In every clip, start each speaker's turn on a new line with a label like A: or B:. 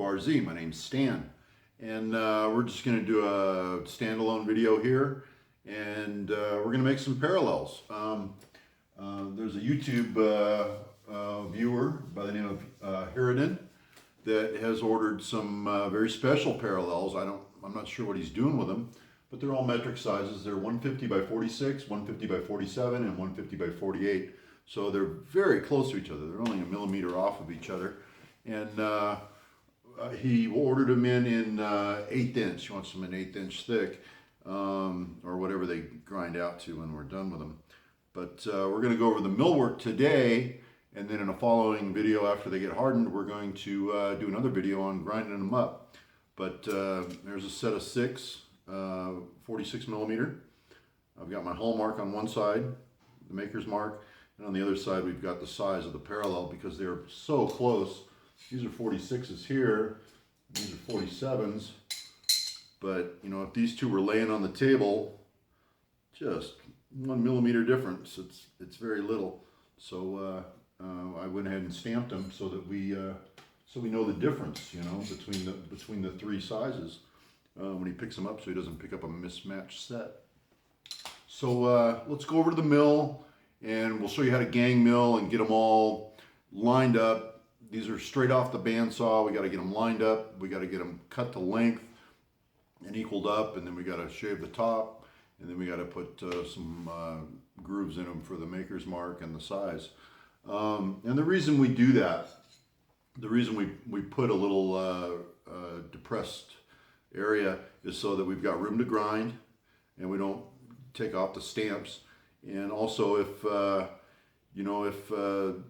A: Bar Z. My name's Stan, and we're just going to do a standalone video here, and we're going to make some parallels. There's a YouTube viewer by the name of Hiradin that has ordered some very special parallels. I'm not sure what he's doing with them, but they're all metric sizes. They're 150 by 46, 150 by 47, and 150 by 48. So they're very close to each other. They're only a millimeter off of each other. And he ordered them in 1/8 inch. He wants them in 1/8 inch thick, or whatever they grind out to when we're done with them. But we're going to go over the millwork today, and then in a following video after they get hardened, we're going to do another video on grinding them up. But there's a set of 6 46 millimeter. I've got my hall mark on one side, the maker's mark, and on the other side we've got the size of the parallel because they're so close. These are 46s here, these are 47s, but you know, if these two were laying on the table, just 1 millimeter difference, it's very little. So I went ahead and stamped them so that we know the difference, you know, between the 3 sizes when he picks them up, so he doesn't pick up a mismatched set. So let's go over to the mill, and we'll show you how to gang mill and get them all lined up. These are straight off the bandsaw. We got to get them lined up. We got to get them cut to length and equaled up, and then we got to shave the top, and then we got to put some grooves in them for the maker's mark and the size. And the reason we do that, the reason we put a little depressed area is so that we've got room to grind and we don't take off the stamps. And also if you know, if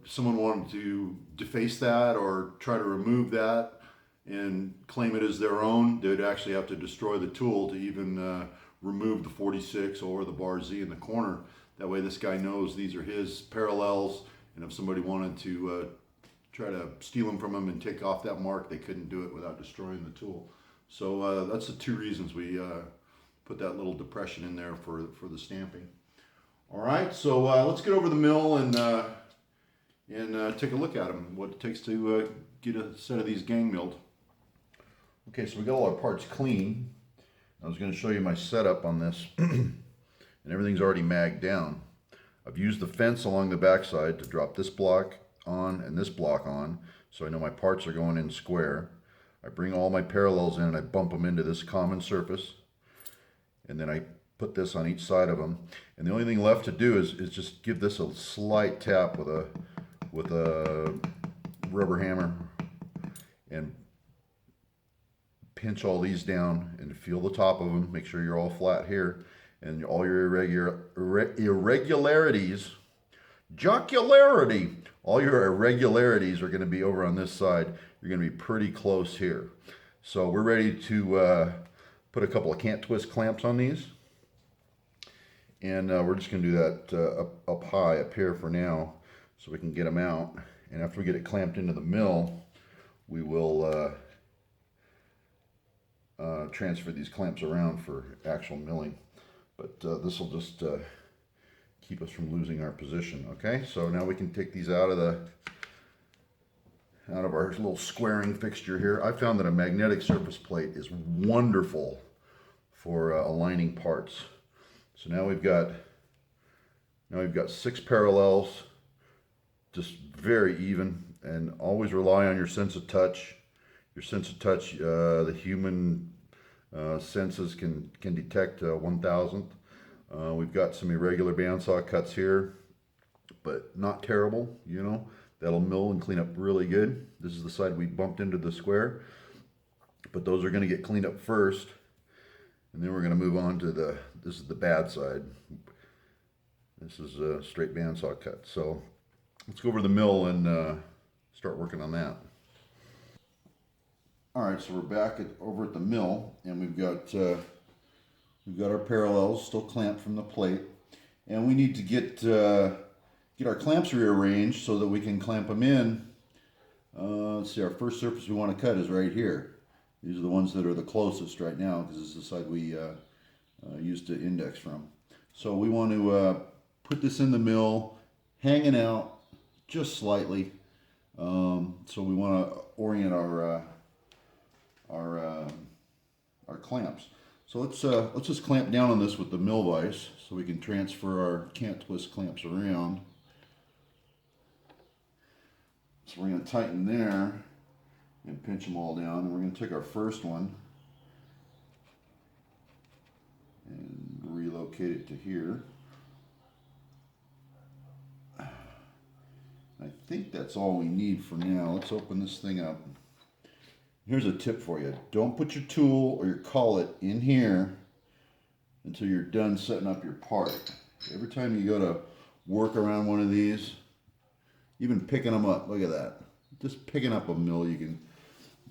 A: someone wanted to deface that or try to remove that and claim it as their own, they'd actually have to destroy the tool to even remove the 46 or the Bar Z in the corner. That way this guy knows these are his parallels, and if somebody wanted to try to steal them from him and take off that mark, they couldn't do it without destroying the tool. So that's the 2 reasons we put that little depression in there for the stamping. All right, so let's get over the mill and take a look at them, what it takes to get a set of these gang milled. Okay, so we got all our parts clean. I was going to show you my setup on this, and everything's already magged down. I've used the fence along the backside to drop this block on and this block on, so I know my parts are going in square. I bring all my parallels in and I bump them into this common surface, and then I put this on each side of them, and the only thing left to do is just give this a slight tap with a rubber hammer and pinch all these down and feel the top of them. Make sure you're all flat here, and all your irregularities, jocularity, all your irregularities are going to be over on this side. You're going to be pretty close here. So we're ready to put a couple of can't twist clamps on these. And we're just going to do that up high, up here for now, so we can get them out. And after we get it clamped into the mill, we will transfer these clamps around for actual milling. But this will just keep us from losing our position. Okay, so now we can take these out of our little squaring fixture here. I found that a magnetic surface plate is wonderful for aligning parts. So now we've got 6 parallels, just very even, and always rely on your sense of touch. Your sense of touch, the human senses can detect 1,000th. We've got some irregular bandsaw cuts here, but not terrible, you know. That'll mill and clean up really good. This is the side we bumped into the square, but those are going to get cleaned up first. And then we're going to move on to this is the bad side. This is a straight bandsaw cut. So let's go over to the mill and start working on that. All right, so we're back over at the mill, and we've got our parallels still clamped from the plate, and we need to get our clamps rearranged so that we can clamp them in. Let's see, our first surface we want to cut is right here. These are the ones that are the closest right now because this is the side we used to index from. So we want to put this in the mill, hanging out just slightly. So we want to orient our our clamps. So let's just clamp down on this with the mill vise so we can transfer our can't twist clamps around. So we're going to tighten there and pinch them all down. And we're going to take our first one and relocate it to here. I think that's all we need for now. Let's open this thing up. Here's a tip for you. Don't put your tool or your collet in here until you're done setting up your part. Every time you go to work around one of these, even picking them up, look at that. Just picking up a mill, you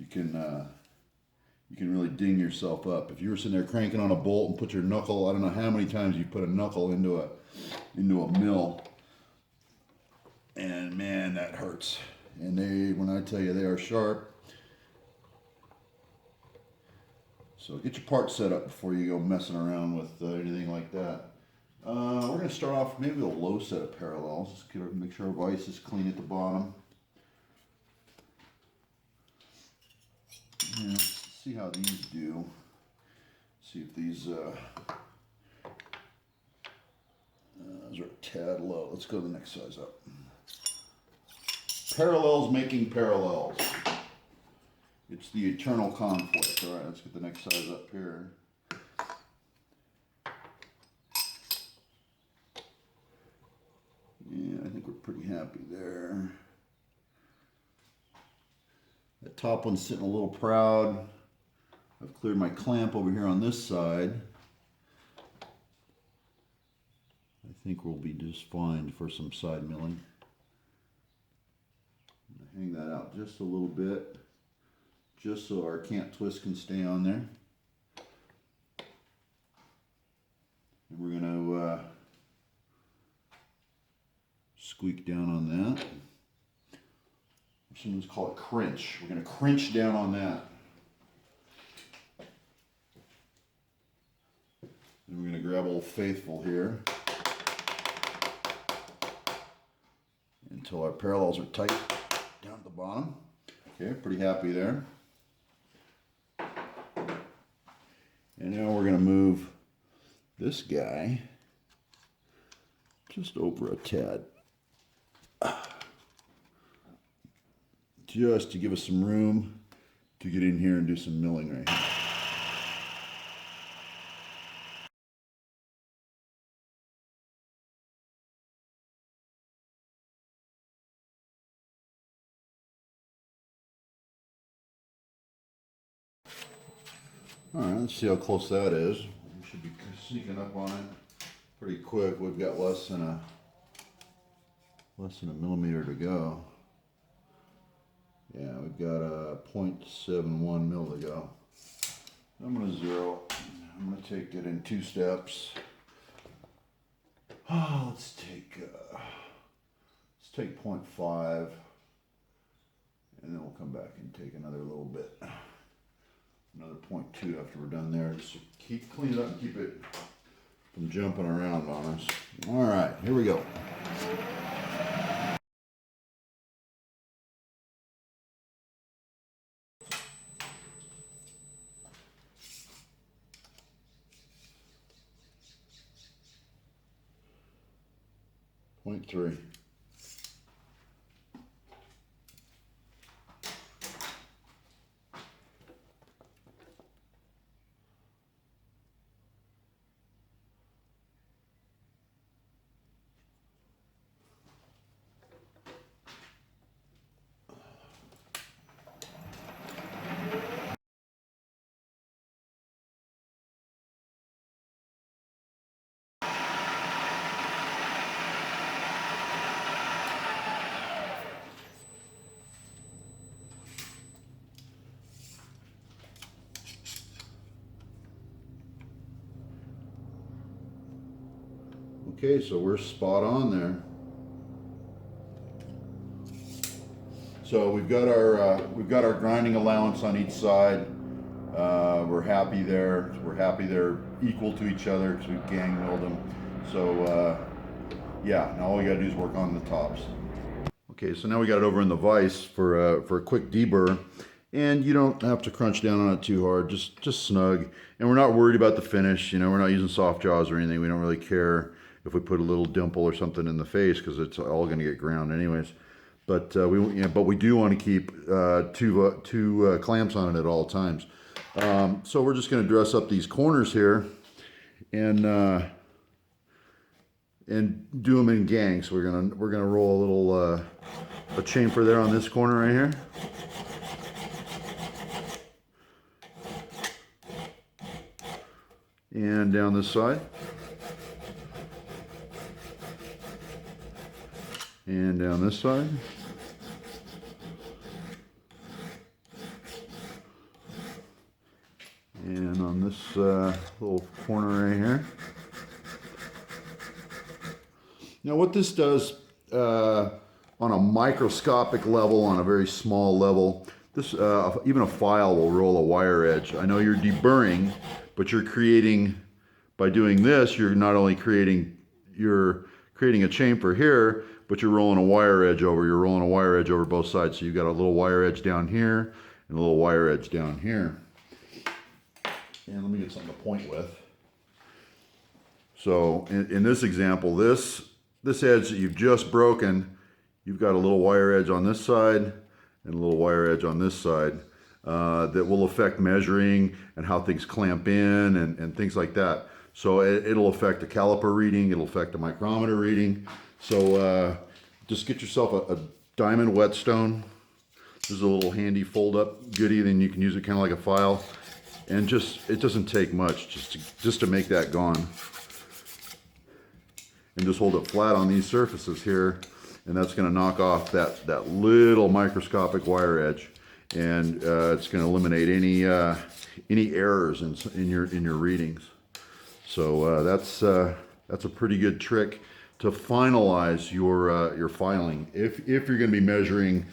A: can really ding yourself up. If you were sitting there cranking on a bolt and put your knuckle, I don't know how many times you put a knuckle into a mill, and man, that hurts. And when I tell you they are sharp. So get your part set up before you go messing around with anything like that. We're going to start off maybe a low set of parallels. Just make sure our vise is clean at the bottom. Yeah, let's see how these do. See if these are a tad low. Let's go to the next size up. Parallels making parallels. It's the eternal conflict. All right, let's get the next size up here. Yeah, I think we're pretty happy there. That top one's sitting a little proud. I've cleared my clamp over here on this side. I think we'll be just fine for some side milling. I'm going to hang that out just a little bit, just so our can't twist can stay on there. And we're going to squeak down on that. Sometimes call it crinch. We're going to crinch down on that. And we're going to grab Old Faithful here until our parallels are tight down at the bottom. Okay, pretty happy there. And now we're going to move this guy just over a tad, just to give us some room to get in here and do some milling right here. All right, let's see how close that is. We should be sneaking up on it pretty quick. We've got less than a millimeter to go. Yeah, we've got a 0.71 mil to go. I'm going to zero. I'm going to take it in 2 steps. Oh, let's take 0.5, and then we'll come back and take another little bit. Another 0.2 after we're done there. Just clean it up and keep it from jumping around on us. All right, here we go. Point 3. Okay, so we're spot on there. So we've got our grinding allowance on each side. We're happy there. We're happy they're equal to each other because we've gang milled them. So yeah, now all we got to do is work on the tops. Okay, so now we got it over in the vise for a quick deburr. and you don't have to crunch down on it too hard, just snug. And we're not worried about the finish. You know, we're not using soft jaws or anything. We don't really care if we put a little dimple or something in the face, because it's all going to get ground anyways. But we do want to keep two clamps on it at all times. So we're just going to dress up these corners here and do them in gangs. So we're gonna roll a little a chamfer there on this corner right here. And down this side. And down this side. And on this little corner right here. Now what this does on a microscopic level, on a very small level, this even a file will roll a wire edge. I know you're deburring, but you're creating, by doing this, you're not only creating a chamfer here, but you're rolling a wire edge over. You're rolling a wire edge over both sides. So you've got a little wire edge down here and a little wire edge down here. And let me get something to point with. So in this example, this edge that you've just broken, you've got a little wire edge on this side and a little wire edge on this side that will affect measuring and how things clamp in and things like that. So it'll affect the caliper reading, it'll affect the micrometer reading. So just get yourself a diamond whetstone. This is a little handy fold up goodie, then you can use it kind of like a file. And it doesn't take much just to make that gone. And just hold it flat on these surfaces here, and that's going to knock off that little microscopic wire edge, and it's going to eliminate any errors in your readings. So that's a pretty good trick to finalize your filing if you're going to be measuring,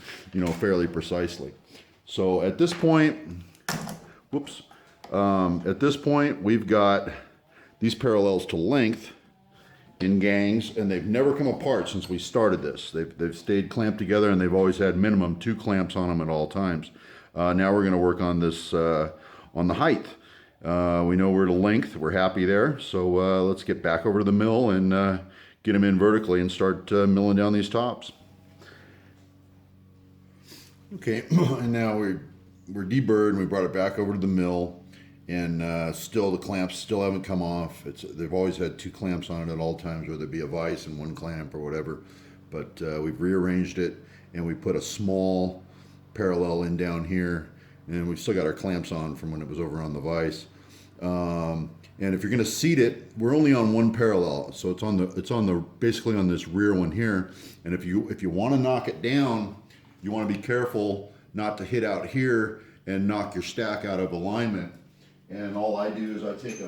A: fairly precisely. So at this point, at this point we've got these parallels to length in gangs, and they've never come apart since we started this. They've stayed clamped together, and they've always had minimum 2 clamps on them at all times. Now we're going to work on this on the height. We know we're to length. We're happy there. So let's get back over to the mill and get them in vertically and start milling down these tops. Okay, and now we're deburred, and we brought it back over to the mill. And still the clamps still haven't come off. They've always had 2 clamps on it at all times, whether it be a vise and 1 clamp or whatever. But we've rearranged it, and we put a small parallel in down here, and we've still got our clamps on from when it was over on the vise. And if you're going to seat it, we're only on 1 parallel, so it's basically on this rear one here. And if you want to knock it down, you want to be careful not to hit out here and knock your stack out of alignment. And all I do is I take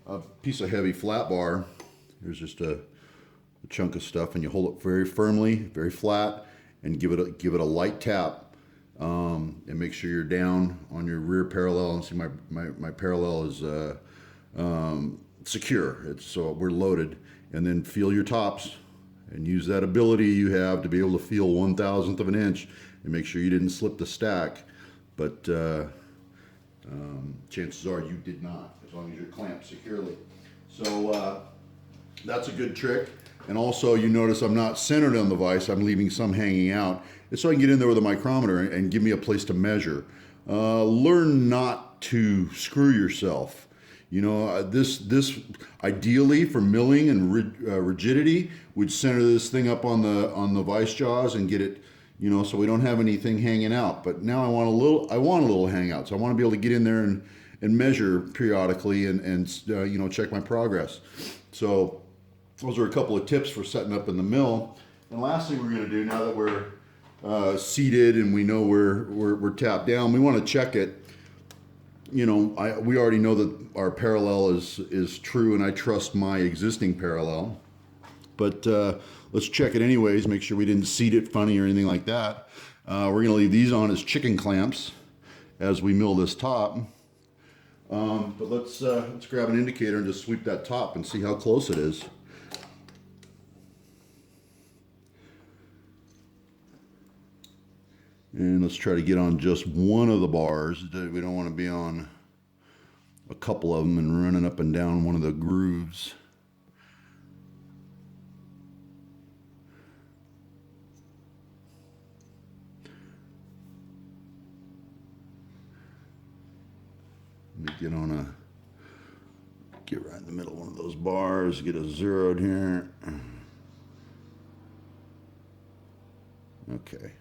A: a piece of heavy flat bar. Here's just a chunk of stuff, and you hold it very firmly, very flat, and give it a light tap, and make sure you're down on your rear parallel. And see, my parallel is secure. So we're loaded, and then feel your tops, and use that ability you have to be able to feel 1/1000th of an inch, and make sure you didn't slip the stack. But chances are you did not, as long as you're clamped securely. So that's a good trick. And also, you notice I'm not centered on the vise. I'm leaving some hanging out. It's so I can get in there with a micrometer and give me a place to measure. Learn not to screw yourself. This ideally for milling and rigidity would center this thing up on the vise jaws and get it, so we don't have anything hanging out. But now I want a little hangout. So I want to be able to get in there and measure periodically and check my progress. So those are a couple of tips for setting up in the mill. And last thing we're going to do, now that we're seated and we know we're tapped down, we want to check it. We already know that our parallel is true, and I trust my existing parallel. But let's check it anyways, make sure we didn't seat it funny or anything like that. We're going to leave these on as chicken clamps as we mill this top. But let's grab an indicator and just sweep that top and see how close it is. And let's try to get on just one of the bars. We don't want to be on a couple of them and running up and down one of the grooves. Let me get right in the middle of one of those bars, get a zeroed here. Okay.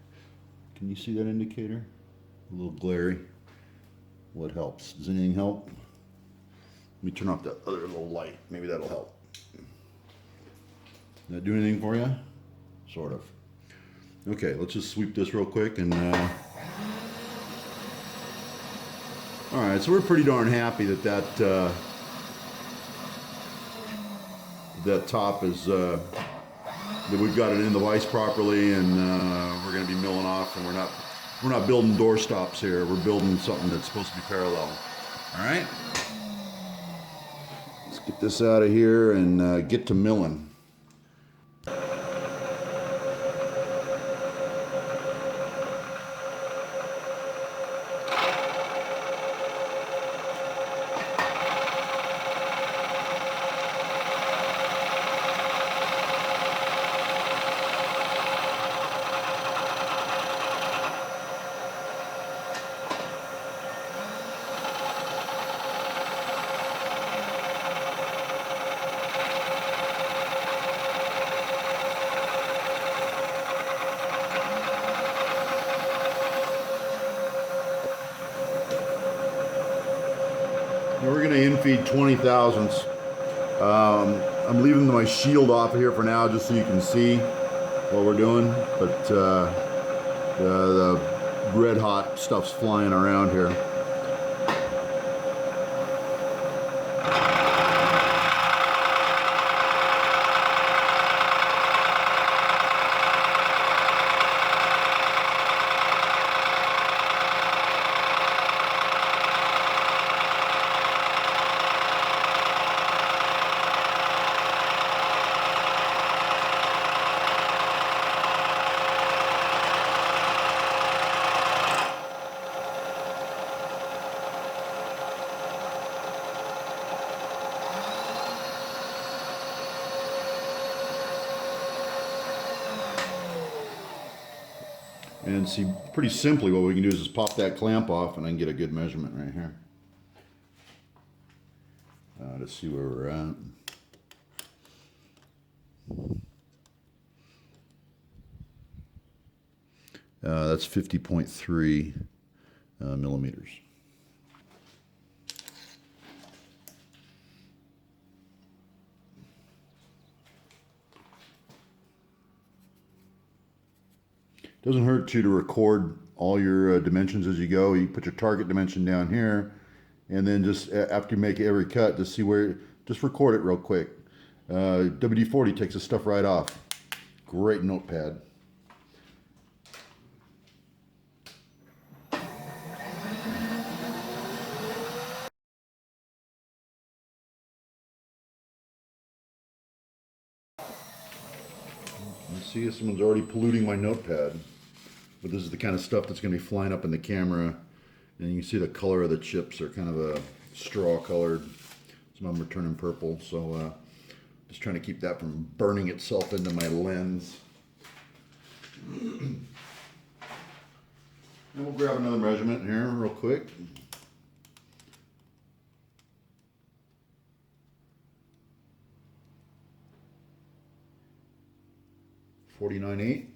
A: Can you see that indicator? A little glary. What helps? Does anything help? Let me turn off that other little light. Maybe that'll help. Did that do anything for you? Sort of. Okay, let's just sweep this real quick and all right, so we're pretty darn happy that that top is that we've got it in the vise properly, and we're going to be milling off, and we're not building door stops here. We're building something that's supposed to be parallel. All right, let's get this out of here and get to milling. We're going to infeed 20 thousandths. I'm leaving my shield off here for now just so you can see what we're doing, but the red hot stuff's flying around here. And see, pretty simply what we can do is just pop that clamp off and I can get a good measurement right here. To see where we're at. That's 50.3 millimeters. Doesn't hurt to record all your dimensions as you go. You put your target dimension down here, and then just after you make every cut, just see where, just record it real quick. WD-40 takes this stuff right off. Great notepad. See, someone's already polluting my notepad. But this is the kind of stuff that's going to be flying up in the camera. And you can see the color of the chips are kind of a straw colored. Some of them are turning purple. So just trying to keep that from burning itself into my lens. And we'll grab another measurement here real quick. .49.8.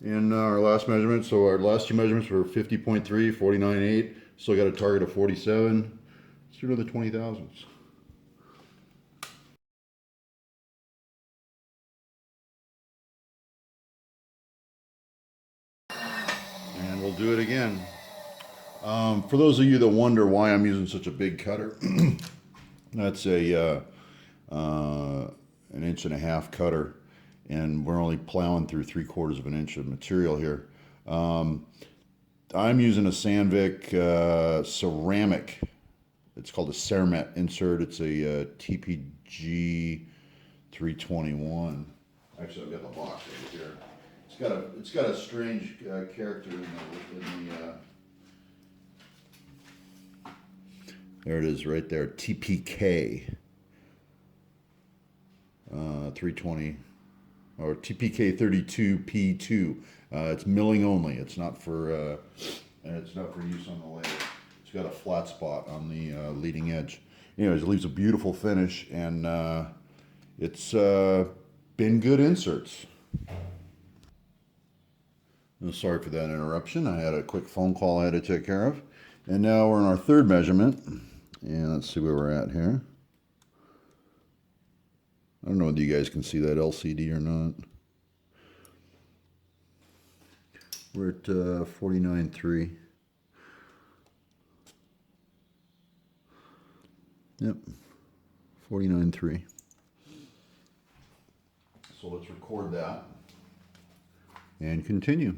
A: And our last measurement, so our last two measurements were 50.3, 49.8. Still got a target of 47. Let's do another 20 thousandths. And we'll do it again. For those of you that wonder why I'm using such a big cutter, that's a an 1.5-inch cutter, and we're only plowing through 3/4 of an inch of material here. I'm using a Sandvik ceramic it's called a Cermet insert. It's a TPG 321. Actually, I've got the box right here. It's got a strange character in the there it is right there, TPK 320 or TPK 32P2. It's milling only. It's not for use on the lathe. It's got a flat spot on the leading edge. Anyways, it leaves a beautiful finish, and it's been good inserts. Sorry for that interruption. I had a quick phone call I had to take care of. And now we're on our third measurement. And let's see where we're at here. I don't know whether you guys can see that LCD or not. We're at 49.3. Yep, 49.3. So let's record that and continue.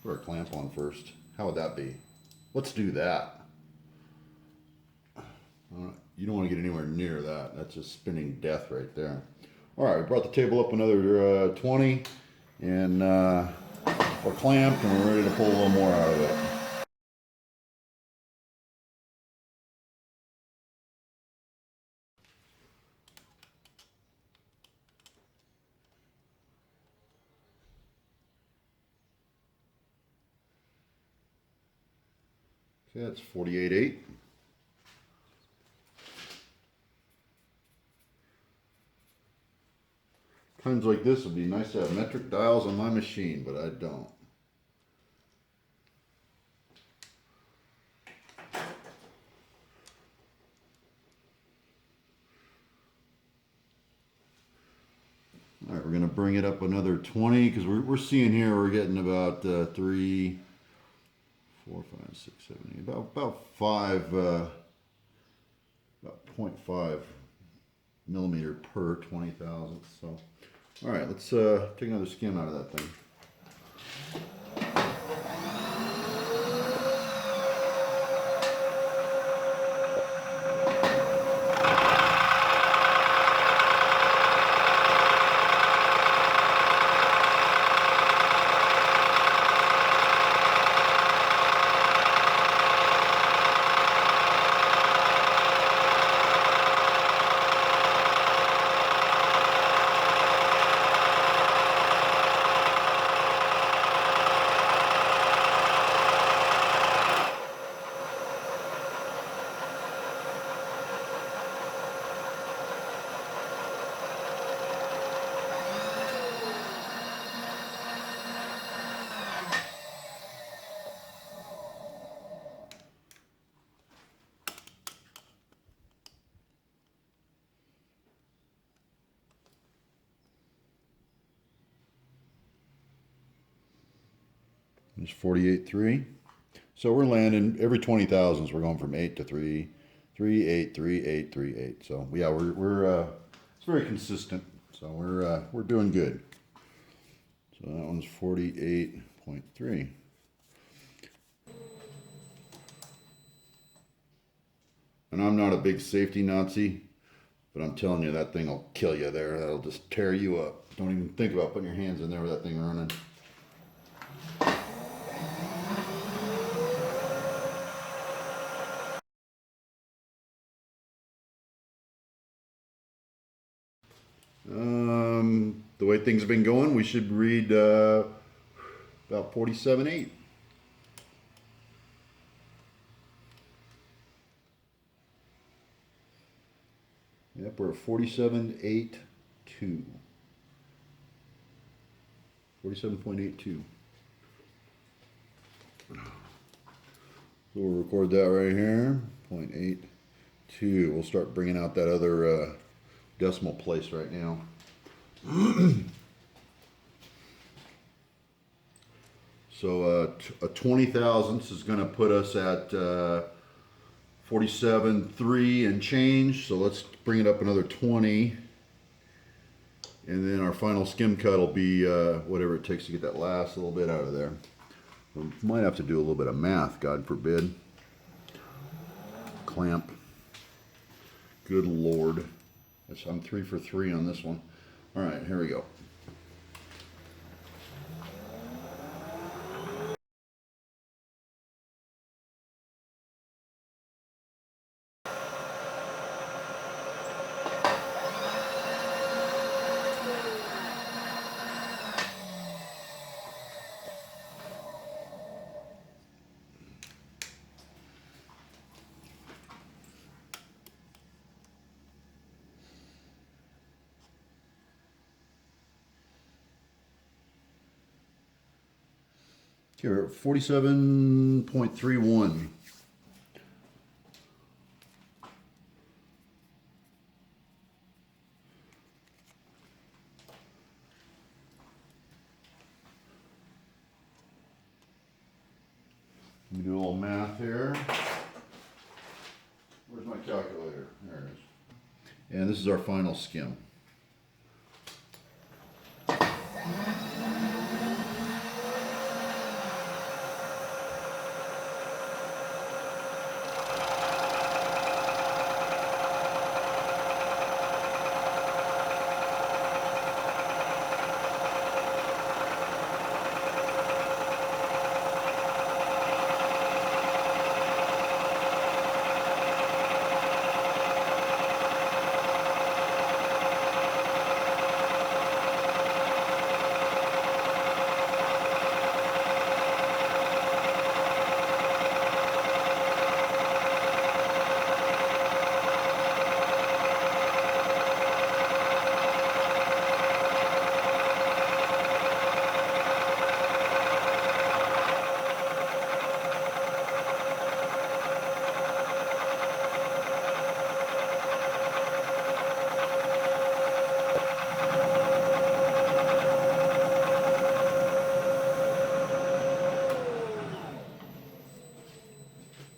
A: Put our clamp on first. How would that be? Let's do that. You don't want to get anywhere near that. That's just spinning death right there. All right, we brought the table up another 20, and we're clamped, and we're ready to pull a little more out of it. Okay, that's 48.8. Times like this would be nice to have metric dials on my machine, but I don't. All right, we're going to bring it up another 20 because we're seeing here we're getting about 3, 4, 5, 6, 7, 8, about 5, about 0.5 millimeter per 20,000. So, all right, let's take another skim out of that thing. There's 48.3. So we're landing every 20,000s. We're going from 8 to 3, 3, 8, 3, 8, 3, 8. So yeah, we're it's very consistent. So we're doing good. So that one's 48.3. And I'm not a big safety Nazi, but I'm telling you, that thing will kill you there. That'll just tear you up. Don't even think about putting your hands in there with that thing running. The way things have been going, we should read about 47.8. Yep, we're at 47.82. 47.82. So we'll record that right here. 0.82. We'll start bringing out that other decimal place right now. So a 20 thousandths is going to put us at 47.3 and change. So let's bring it up another 20. And then our final skim cut will be whatever it takes to get that last little bit out of there. We might have to do a little bit of math, God forbid. Clamp. Good Lord. I'm 3 for 3 on this one. All right, here we go. Okay, we're at 47.31. Let me do a little math here. Where's my calculator? There it is. And this is our final skim.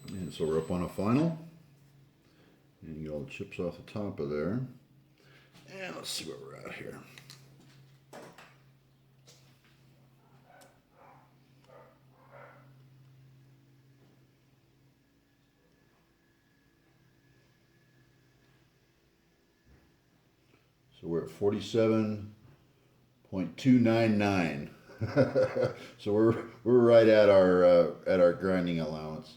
A: And so we're up on a final. And you get all the chips off the top of there. And let's see where we're at here. So we're at 47.299. So we're right at our grinding allowance.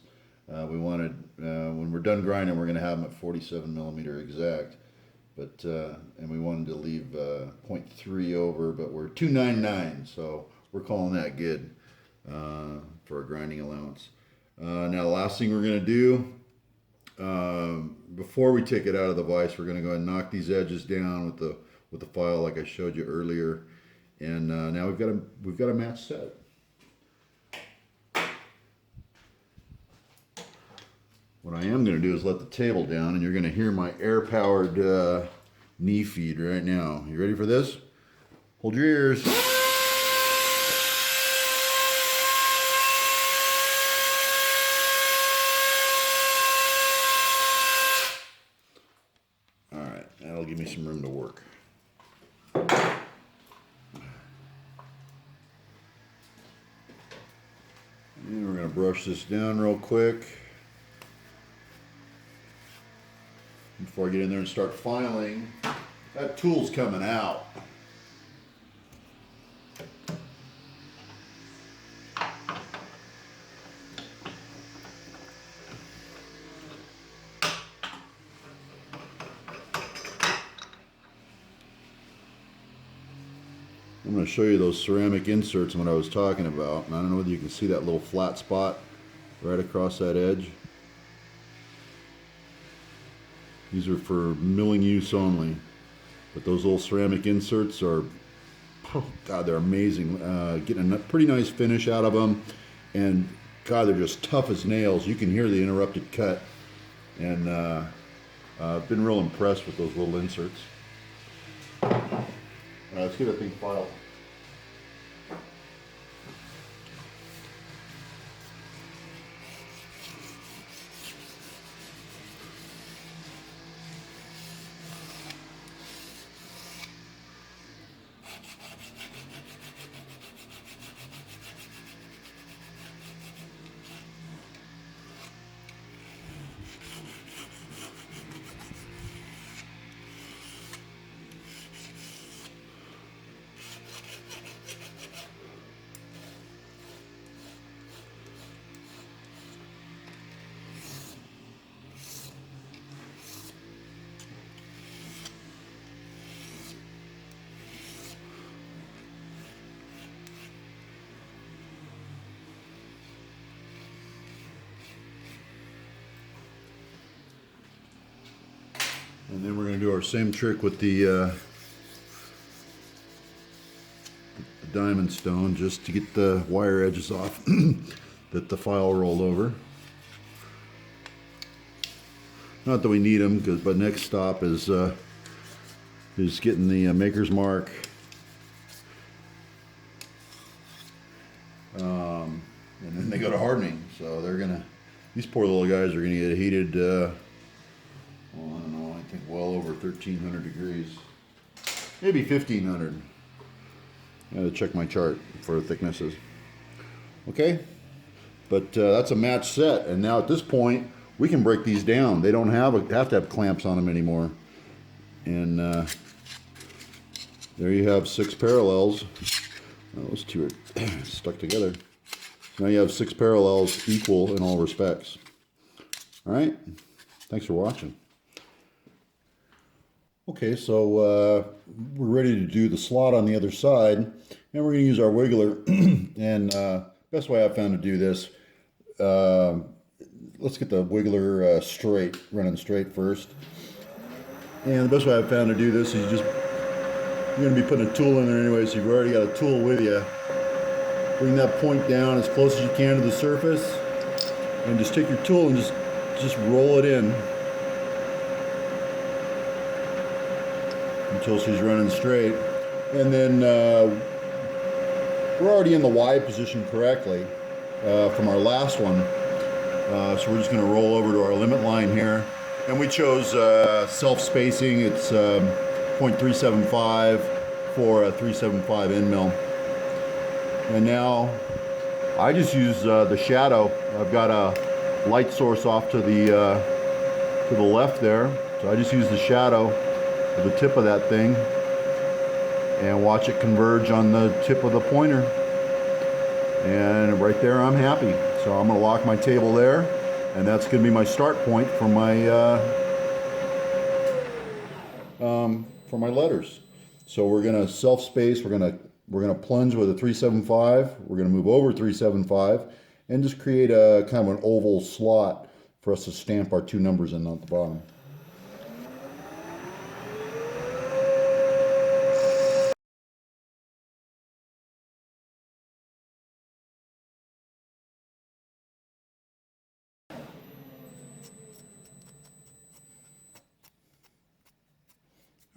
A: We wanted when we're done grinding, we're going to have them at 47 millimeter exact, but and we wanted to leave 0.3 over, but we're 299, so we're calling that good for a grinding allowance. Now the last thing we're going to do before we take it out of the vise, we're going to go ahead and knock these edges down with the file like I showed you earlier, and now we've got a match set. What I am going to do is let the table down, and you're going to hear my air-powered knee feed right now. You ready for this? Hold your ears. All right, that'll give me some room to work. And we're going to brush this down real quick before I get in there and start filing. That tool's coming out. I'm going to show you those ceramic inserts and what I was talking about. And I don't know whether you can see that little flat spot right across that edge. These are for milling use only. But those little ceramic inserts are, oh God, they're amazing. Getting a pretty nice finish out of them. And God, they're just tough as nails. You can hear the interrupted cut. And I've been real impressed with those little inserts. All right, let's get that thing filed. going to do our same trick with the diamond stone, just to get the wire edges off that the file rolled over. Not that we need them, but next stop is getting the maker's mark. And then they go to hardening. So they're gonna, these poor little guys are gonna get heated, well, I don't know, I think well over 1,300 degrees. Maybe 1,500. I gotta check my chart for thicknesses. Okay, but that's a match set, and now at this point we can break these down. They don't have to have clamps on them anymore. And there you have 6 parallels. Oh, those two are stuck together. Now you have 6 parallels equal in all respects. All right, thanks for watching. Okay, so we're ready to do the slot on the other side, and we're going to use our wiggler. And best way I've found to do this, let's get the wiggler straight, running straight first. And the best way I've found to do this is you're going to be putting a tool in there anyway, so you've already got a tool with you. Bring that point down as close as you can to the surface, and just take your tool and just roll it in until she's running straight. And then we're already in the Y position correctly from our last one, so we're just going to roll over to our limit line here. And we chose self-spacing. It's 0.375 for a 375 end mill. And now I just use the shadow. I've got a light source off to the left there, so I just use the shadow of the tip of that thing and watch it converge on the tip of the pointer. And right there, I'm happy. So I'm going to lock my table there, and that's going to be my start point for my letters. So we're going to self-space. We're going to plunge with a 375. We're going to move over 375 and just create a kind of an oval slot for us to stamp our 2 numbers in at the bottom.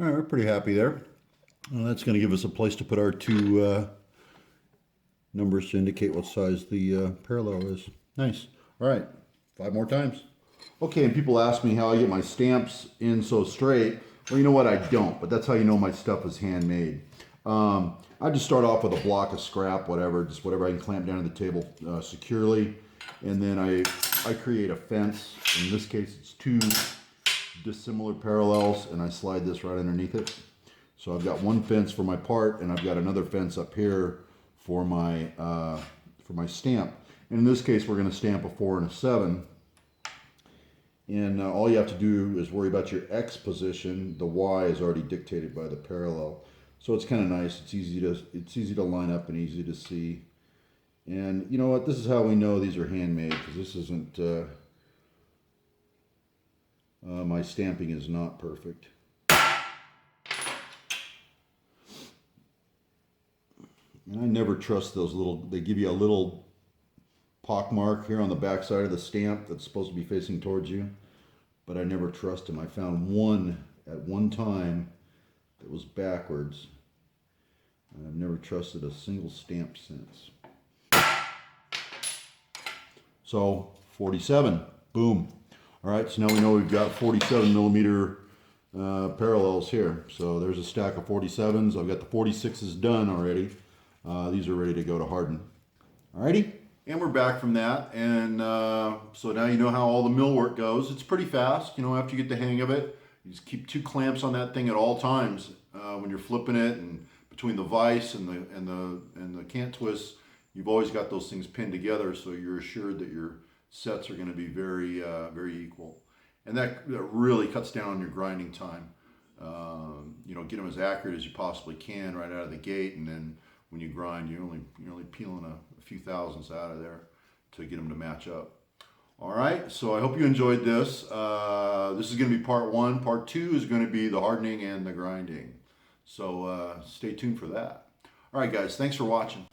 A: All right, we're pretty happy there. Well, that's going to give us a place to put our 2 numbers to indicate what size the parallel is. Nice. All right, 5 more times. Okay, and people ask me how I get my stamps in so straight. Well, you know what? I don't, but that's how you know my stuff is handmade. I just start off with a block of scrap, just whatever I can clamp down to the table securely, and then I create a fence. In this case, it's 2 dissimilar parallels, and I slide this right underneath it. So I've got one fence for my part, and I've got another fence up here for my stamp. And in this case, we're going to stamp a 4 and a 7. And all you have to do is worry about your X position. The Y is already dictated by the parallel, so it's kind of nice. It's easy to line up and easy to see. And you know what? This is how we know these are handmade, because this isn't. My stamping is not perfect. And I never trust those little, they give you a little pock mark here on the back side of the stamp that's supposed to be facing towards you, but I never trust them. I found one at one time that was backwards, and I've never trusted a single stamp since. So 47, boom. All right, so now we know we've got 47 millimeter parallels here. So there's a stack of 47s. I've got the 46s done already. These are ready to go to harden. Alrighty, and we're back from that, and so now you know how all the mill work goes. It's pretty fast, you know, after you get the hang of it. You just keep 2 clamps on that thing at all times when you're flipping it, and between the vise and the cant twists, you've always got those things pinned together, so you're assured that your sets are going to be very very equal, and that really cuts down on your grinding time. You know, get them as accurate as you possibly can right out of the gate, and then when you grind, you're only peeling a few thousandths out of there to get them to match up. All right, so I hope you enjoyed this. This is going to be part one. Part two is going to be the hardening and the grinding. So stay tuned for that. All right, guys, thanks for watching.